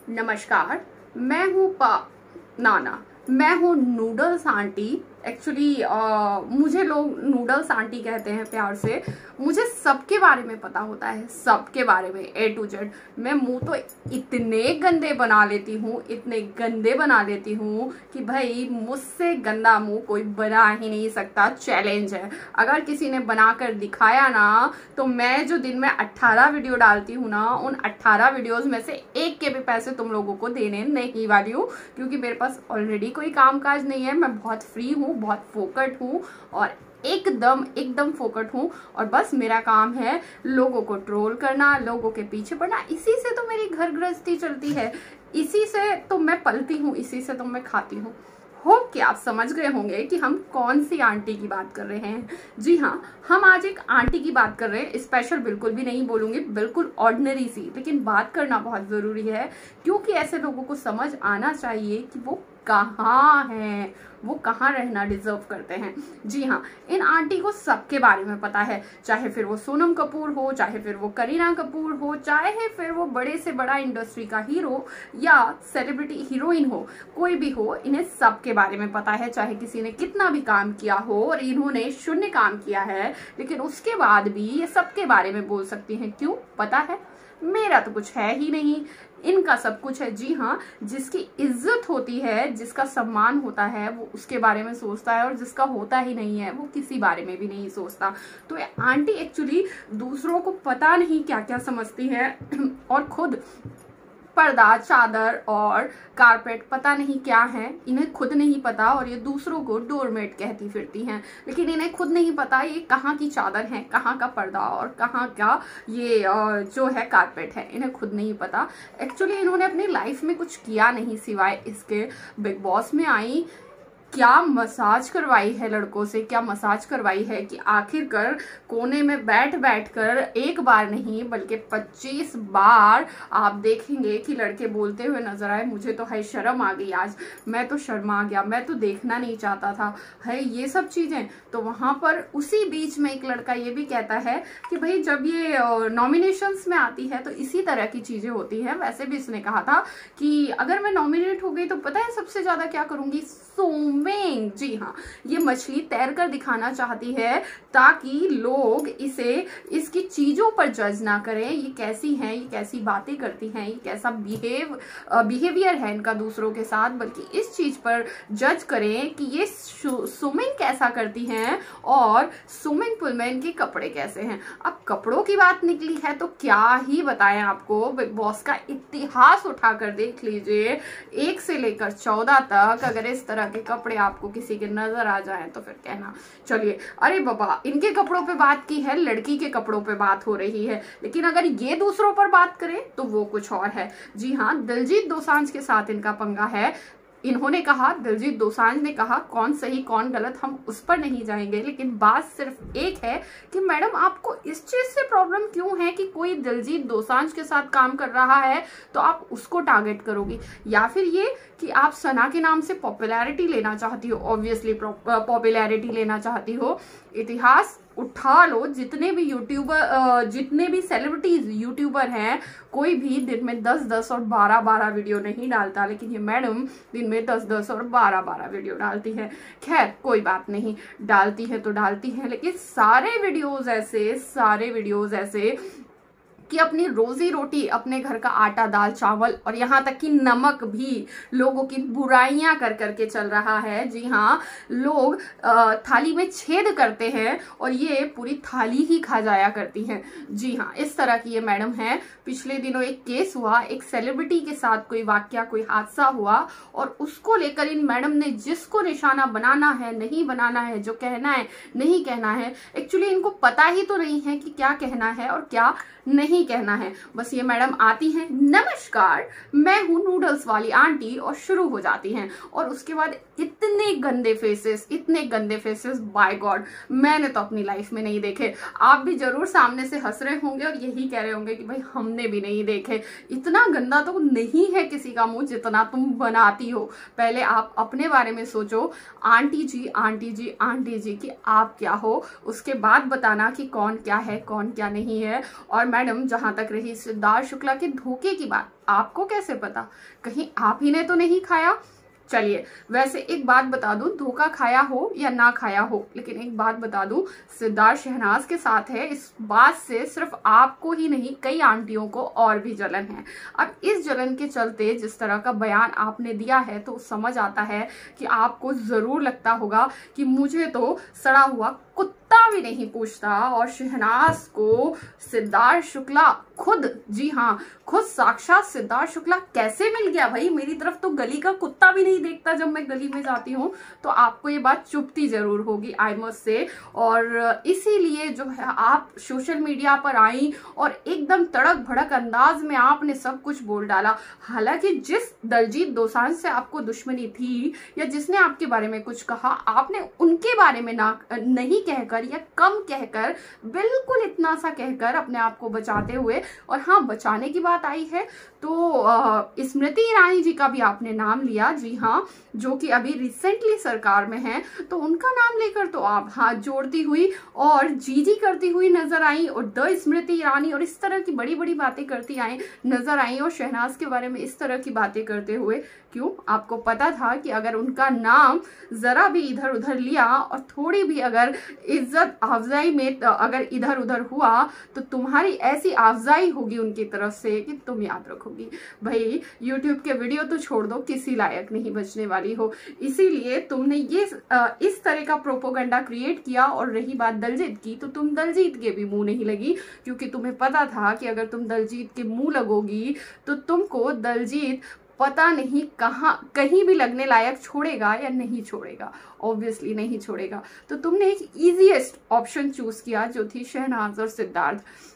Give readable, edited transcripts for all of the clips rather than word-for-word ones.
नमस्कार। मैं हूँ नाना। मैं हूँ नूडल्स आंटी। एक्चुअली मुझे लोग नूडल्स आंटी कहते हैं प्यार से। मुझे सबके बारे में पता होता है, सबके बारे में A to Z। मैं मुंह तो इतने गंदे बना लेती हूँ, इतने गंदे बना लेती हूँ कि भाई मुझसे गंदा मुंह कोई बना ही नहीं सकता। चैलेंज है। अगर किसी ने बनाकर दिखाया ना, तो मैं जो दिन में 18 वीडियो डालती हूँ ना, उन 18 वीडियोस में से एक के भी पैसे तुम लोगों को देने नहीं वाली हूँ, क्योंकि मेरे पास ऑलरेडी कोई काम काज नहीं है। मैं बहुत फ्री हूँ, बहुत फोकट हूँ और एकदम फोकट हूँ। और बस मेरा काम है लोगों को ट्रोल करना, लोगों के पीछे पड़ना। इसी से तो मेरी घर गृहस्थी चलती है, इसी से तो मैं पलती हूँ, इसी से तो मैं खाती हूँ। होप कि आप समझ गए होंगे कि हम कौन सी आंटी की बात कर रहे हैं। जी हाँ, हम आज एक आंटी की बात कर रहे हैं। स्पेशल बिल्कुल भी नहीं बोलूंगी, बिल्कुल ऑर्डिनरी सी, लेकिन बात करना बहुत जरूरी है, क्योंकि ऐसे लोगों को समझ आना चाहिए कि वो कहाँ हैं, वो कहाँ रहना डिजर्व करते हैं। जी हाँ, इन आंटी को सबके बारे में पता है, चाहे फिर वो सोनम कपूर हो, चाहे फिर वो करीना कपूर हो, चाहे फिर वो बड़े से बड़ा इंडस्ट्री का हीरो या सेलिब्रिटी हीरोइन हो, कोई भी हो, इन्हें सबके बारे में पता है। चाहे किसी ने कितना भी काम किया हो और इन्होंने शून्य काम किया है, लेकिन उसके बाद भी ये सबके बारे में बोल सकती हैं। क्यों? पता है, मेरा तो कुछ है ही नहीं, इनका सब कुछ है। जी हाँ, जिसकी इज्जत होती है, जिसका सम्मान होता है, वो उसके बारे में सोचता है, और जिसका होता ही नहीं है वो किसी बारे में भी नहीं सोचता। तो ये आंटी एक्चुअली दूसरों को पता नहीं क्या क्या समझती है और खुद पर्दा, चादर और कारपेट पता नहीं क्या है, इन्हें खुद नहीं पता, और ये दूसरों को डोरमेट कहती फिरती हैं। लेकिन इन्हें खुद नहीं पता ये कहाँ की चादर है, कहाँ का पर्दा और कहाँ का ये जो है कारपेट है, इन्हें खुद नहीं पता। एक्चुअली इन्होंने अपनी लाइफ में कुछ किया नहीं सिवाय इसके बिग बॉस में आई, क्या मसाज करवाई है लड़कों से, क्या मसाज करवाई है कि आखिरकार कोने में बैठ बैठ कर एक बार नहीं बल्कि 25 बार आप देखेंगे कि लड़के बोलते हुए नजर आए, मुझे तो है शर्म आ गई, आज मैं तो शर्मा गया, मैं तो देखना नहीं चाहता था, है ये सब चीजें। तो वहां पर उसी बीच में एक लड़का ये भी कहता है कि भाई जब ये नॉमिनेशंस में आती है तो इसी तरह की चीजें होती हैं। वैसे भी इसने कहा था कि अगर मैं नॉमिनेट हो गई तो पता है सबसे ज्यादा क्या करूंगी, स्विमिंग। जी हाँ, ये मछली तैर कर दिखाना चाहती है ताकि लोग इसे इसकी चीजों पर जज ना करें, ये कैसी हैं, ये कैसी बातें करती हैं, ये कैसा बिहेवियर है इनका दूसरों के साथ, बल्कि इस चीज पर जज करें कि ये स्विमिंग कैसा करती हैं और स्विमिंग पूल में इनके कपड़े कैसे हैं। अब कपड़ों की बात निकली है तो क्या ही बताएं आपको, बिग बॉस का इतिहास उठाकर देख लीजिए, 1 से लेकर 14 तक। अगर इस तरह के कपड़े आपको किसी के नजर आ जाएं तो फिर कहना, चलिए अरे बाबा इनके कपड़ों पे बात की है, लड़की के कपड़ों पे बात हो रही है, लेकिन अगर ये दूसरों पर बात करें तो वो कुछ और है। जी हाँ, दिलजीत दोसांझ के साथ इनका पंगा है। इन्होंने कहा, दिलजीत दोसांझ ने कहा, कौन सही कौन गलत हम उस पर नहीं जाएंगे, लेकिन बात सिर्फ एक है कि मैडम आपको इस चीज से प्रॉब्लम क्यों है कि कोई दिलजीत दोसांझ के साथ काम कर रहा है तो आप उसको टारगेट करोगी, या फिर ये कि आप सना के नाम से पॉपुलैरिटी लेना चाहती हो, ऑब्वियसली पॉपुलैरिटी लेना चाहती हो। इतिहास उठा लो, जितने भी यूट्यूबर, जितने भी सेलिब्रिटीज यूट्यूबर हैं, कोई भी दिन में 10-10 और 12-12 वीडियो नहीं डालता, लेकिन ये मैडम दिन में 10-10 और 12-12 वीडियो डालती है। खैर कोई बात नहीं, डालती है तो डालती है, लेकिन सारे वीडियोज ऐसे कि अपनी रोजी रोटी, अपने घर का आटा दाल चावल और यहाँ तक कि नमक भी लोगों की बुराइयां कर करके चल रहा है। जी हाँ, लोग थाली में छेद करते हैं और ये पूरी थाली ही खा जाया करती हैं। जी हाँ, इस तरह की ये मैडम है। पिछले दिनों एक केस हुआ, एक सेलिब्रिटी के साथ कोई वाकया, कोई हादसा हुआ, और उसको लेकर इन मैडम ने जिसको निशाना बनाना है, नहीं बनाना है, जो कहना है नहीं कहना है, एक्चुअली इनको पता ही तो नहीं है कि क्या कहना है और क्या नहीं कहना है। बस ये मैडम आती हैं, नमस्कार मैं हूं नूडल्स वाली आंटी, और शुरू हो जाती हैं, और उसके बाद इतने गंदे फेसेस, बाय गॉड मैंने तो अपनी लाइफ में नहीं देखे। आप भी जरूर सामने से हंस रहे होंगे और यही कह रहे होंगे कि भाई हमने भी नहीं देखे। इतना गंदा तो नहीं है किसी का मुंह जितना तुम बनाती हो। पहले आप अपने बारे में सोचो, आंटी जी कि आप क्या हो, उसके बाद बताना कि कौन क्या है कौन क्या नहीं है। और मैडम जहां तक रही सिद्धार्थ शुक्ला के धोखे की बात, आपको कैसे पता? कहीं आप ही ने तो नहीं खाया? चलिए, वैसे एक बात बता दूं, धोखा खाया हो या ना खाया हो, लेकिन एक बात बता दूं, सिद्धार्थ शहनाज के साथ है, इस बात से सिर्फ आपको ही नहीं कई आंटियों को और भी जलन है। अब इस जलन के चलते जिस तरह का बयान आपने दिया है तो समझ आता है कि आपको जरूर लगता होगा कि मुझे तो सड़ा हुआ कुत्ता भी नहीं पूछता, और शहनाज को सिद्धार्थ शुक्ला खुद, जी हाँ, खुद साक्षात सिद्धार्थ शुक्ला कैसे मिल गया? भाई मेरी तरफ तो गली का कुत्ता भी नहीं देखता जब मैं गली में जाती हूँ, तो आपको ये बात चुभती जरूर होगी, आई मस्ट से। और इसीलिए जो है आप सोशल मीडिया पर आई और एकदम तड़क भड़क अंदाज में आपने सब कुछ बोल डाला। हालांकि जिस दलजीत दोसांझ से आपको दुश्मनी थी या जिसने आपके बारे में कुछ कहा, आपने उनके बारे में नहीं कहकर या कम कहकर, बिल्कुल इतना सा कहकर अपने आप को बचाते हुए, और हाँ, बचाने की बात आई है तो स्मृति ईरानी जी का भी आपने नाम लिया, जी हाँ, जो कि अभी रिसेंटली सरकार में हैं, तो उनका नाम लेकर तो आप हाथ जोड़ती हुई और जी करती हुई नजर आई, और द स्मृति ईरानी, और इस तरह की बड़ी बड़ी बातें करती आई नजर आई, और शहनाज के बारे में इस तरह की बातें करते हुए। क्यों? आपको पता था कि अगर उनका नाम जरा भी इधर उधर लिया और थोड़ी भी अगर इज्जत अफजाई में अगर इधर उधर हुआ तो तुम्हारी ऐसी अफजाई होगी उनकी तरफ से कि तुम याद रखोगी। भाई यूट्यूब के वीडियो तो छोड़ दो, किसी लायक नहीं बचने वाली हो। इसीलिए तुमने ये इस तरह का प्रोपोगंडा क्रिएट किया। और रही बात दलजीत की, तो तुम दलजीत के भी मुंह नहीं लगी, क्योंकि तुम्हें पता था कि अगर तुम दलजीत के मुंह लगोगी तो तुमको दलजीत पता नहीं कहीं भी लगने लायक छोड़ेगा या नहीं छोड़ेगा, ऑब्वियसली नहीं छोड़ेगा। तो तुमने एक इजीएस्ट ऑप्शन चूज किया, जो थी शहनाज और सिद्धार्थ।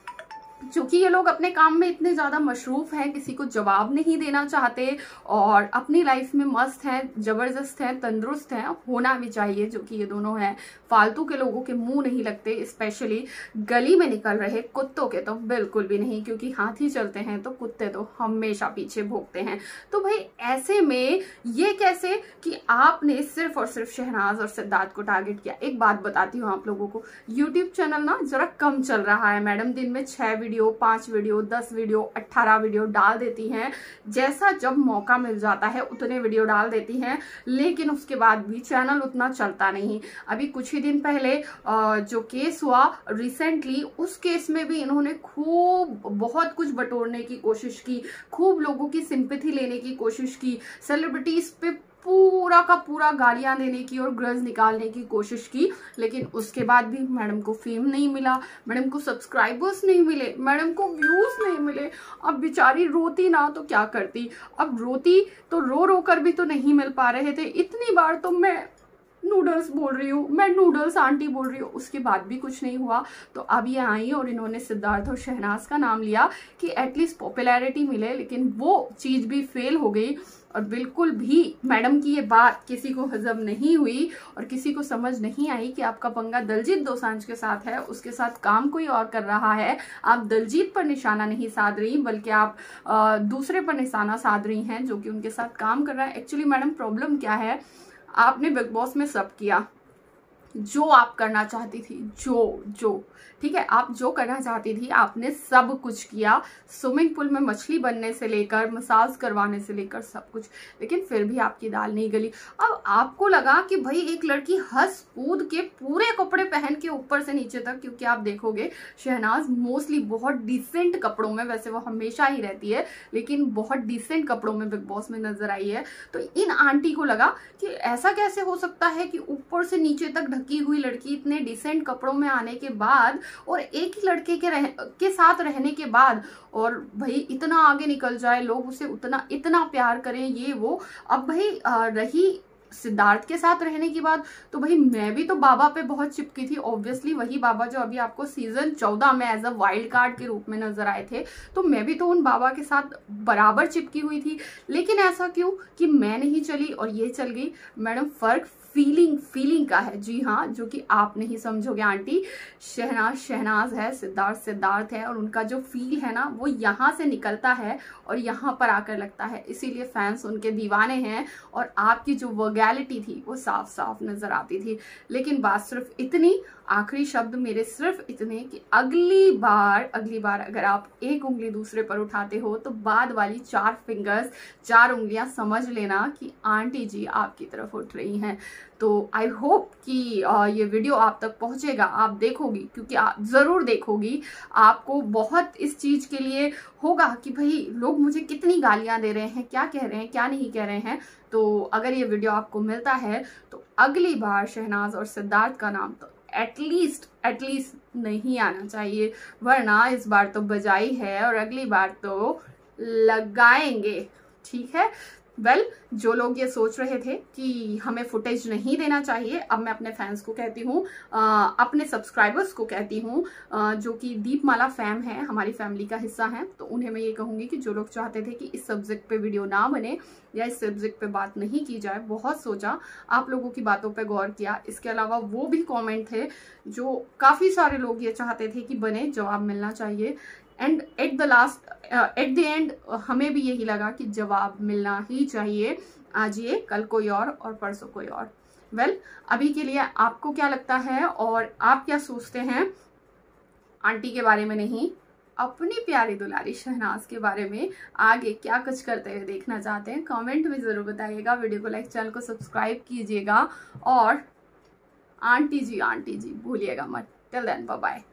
चूंकि ये लोग अपने काम में इतने ज्यादा मशरूफ हैं, किसी को जवाब नहीं देना चाहते और अपनी लाइफ में मस्त हैं, जबरदस्त हैं, तंदुरुस्त हैं, होना भी चाहिए, जो कि ये दोनों हैं। फालतू के लोगों के मुंह नहीं लगते, स्पेशली गली में निकल रहे कुत्तों के तो बिल्कुल भी नहीं, क्योंकि हाथी चलते हैं तो कुत्ते तो हमेशा पीछे भौंकते हैं। तो भाई ऐसे में ये कैसे कि आपने सिर्फ और सिर्फ शहनाज और सिद्धार्थ को टारगेट किया? एक बात बताती हूँ आप लोगों को, यूट्यूब चैनल ना जरा कम चल रहा है मैडम, दिन में 6 वीडियो, 5 वीडियो, 10 वीडियो, 18 वीडियो डाल देती हैं, जैसा जब मौका मिल जाता है उतने वीडियो डाल देती हैं, लेकिन उसके बाद भी चैनल उतना चलता नहीं। अभी कुछ ही दिन पहले जो केस हुआ रिसेंटली, उस केस में भी इन्होंने खूब बहुत कुछ बटोरने की कोशिश की, खूब लोगों की सिंपैथी लेने की कोशिश की, सेलिब्रिटीज पे पूरा का पूरा गालियां देने की और ग्रज निकालने की कोशिश की, लेकिन उसके बाद भी मैडम को फेम नहीं मिला, मैडम को सब्सक्राइबर्स नहीं मिले, मैडम को व्यूज नहीं मिले। अब बेचारी रोती ना तो क्या करती, अब रोती तो रो रो कर भी तो नहीं मिल पा रहे थे। इतनी बार तो मैं नूडल्स बोल रही हूँ, मैं नूडल्स आंटी बोल रही हूँ, उसके बाद भी कुछ नहीं हुआ। तो अब ये आई और इन्होंने सिद्धार्थ और शहनाज का नाम लिया कि एटलीस्ट पॉपुलैरिटी मिले, लेकिन वो चीज भी फेल हो गई। और बिल्कुल भी मैडम की ये बात किसी को हजम नहीं हुई और किसी को समझ नहीं आई कि आपका पंगा दलजीत दोसांझ के साथ है, उसके साथ काम कोई और कर रहा है। आप दलजीत पर निशाना नहीं साध रही, बल्कि आप दूसरे पर निशाना साध रही हैं जो कि उनके साथ काम कर रहा है। एक्चुअली मैडम प्रॉब्लम क्या है, आपने बिग बॉस में सब किया जो आप करना चाहती थी, जो ठीक है, आप जो करना चाहती थी आपने सब कुछ किया, स्विमिंग पूल में मछली बनने से लेकर मसाज करवाने से लेकर सब कुछ, लेकिन फिर भी आपकी दाल नहीं गली। अब आपको लगा कि भाई एक लड़की हंस कूद के पूरे कपड़े पहन के ऊपर से नीचे तक, क्योंकि आप देखोगे शहनाज मोस्टली बहुत डिसेंट कपड़ों में, वैसे वो हमेशा ही रहती है, लेकिन बहुत डिसेंट कपड़ों में बिग बॉस में नजर आई है। तो इन आंटी को लगा कि ऐसा कैसे हो सकता है कि ऊपर से नीचे तक ढकी हुई लड़की इतने डिसेंट कपड़ों में आने के बाद और एक ही लड़के के साथ रहने के बाद, और भाई इतना आगे निकल जाए, लोग उसे इतना प्यार करें, ये वो। अब भाई रही सिद्धार्थ के साथ रहने की बात, तो भाई मैं भी तो बाबा पे बहुत चिपकी थी, ऑब्वियसली वही बाबा जो अभी आपको सीजन 14 में एज अ वाइल्ड कार्ड के रूप में नजर आए थे, तो मैं भी तो उन बाबा के साथ बराबर चिपकी हुई थी। लेकिन ऐसा क्यों कि मैं नहीं चली और ये चल गई? मैडम फर्क फीलिंग का है, जी हाँ, जो कि आप नहीं समझोगे आंटी। शहनाज है, सिद्धार्थ है, और उनका जो फील है ना वो यहाँ से निकलता है और यहाँ पर आकर लगता है, इसीलिए फैंस उनके दीवाने हैं। और आपकी जो वर्गैलिटी थी वो साफ साफ नजर आती थी। लेकिन बात सिर्फ इतनी, आखिरी शब्द मेरे सिर्फ इतने कि अगली बार अगर आप एक उंगली दूसरे पर उठाते हो तो बाद वाली 4 फिंगर्स, 4 उंगलियां समझ लेना कि आंटी जी आपकी तरफ उठ रही हैं। तो आई होप कि ये वीडियो आप तक पहुंचेगा, आप देखोगी, क्योंकि आप ज़रूर देखोगी। आपको बहुत इस चीज़ के लिए होगा कि भाई लोग मुझे कितनी गालियां दे रहे हैं, क्या कह रहे हैं, क्या नहीं कह रहे हैं। तो अगर ये वीडियो आपको मिलता है तो अगली बार शहनाज और सिद्धार्थ का नाम तो एटलीस्ट नहीं आना चाहिए, वरना इस बार तो बजाई है और अगली बार तो लगाएंगे। ठीक है। वेल, जो लोग ये सोच रहे थे कि हमें फुटेज नहीं देना चाहिए, अब मैं अपने फैंस को कहती हूँ, अपने सब्सक्राइबर्स को कहती हूँ, जो कि दीपमाला फैम है, हमारी फैमिली का हिस्सा है, तो उन्हें मैं ये कहूँगी कि जो लोग चाहते थे कि इस सब्जेक्ट पे वीडियो ना बने या इस सब्जेक्ट पे बात नहीं की जाए, बहुत सोचा, आप लोगों की बातों पे गौर किया। इसके अलावा वो भी कमेंट थे जो काफ़ी सारे लोग ये चाहते थे कि बने, जवाब मिलना चाहिए। एंड एट द एंड हमें भी यही लगा कि जवाब मिलना ही चाहिए। आज ये, कल कोई और परसों कोई और। वेल, अभी के लिए आपको क्या लगता है और आप क्या सोचते हैं आंटी के बारे में नहीं, अपनी प्यारी दुलारी शहनाज के बारे में, आगे क्या कुछ करते हुए देखना चाहते हैं, कमेंट में ज़रूर बताइएगा। वीडियो को लाइक, चैनल को सब्सक्राइब कीजिएगा और आंटी जी भूलिएगा मत। Till then, bye bye.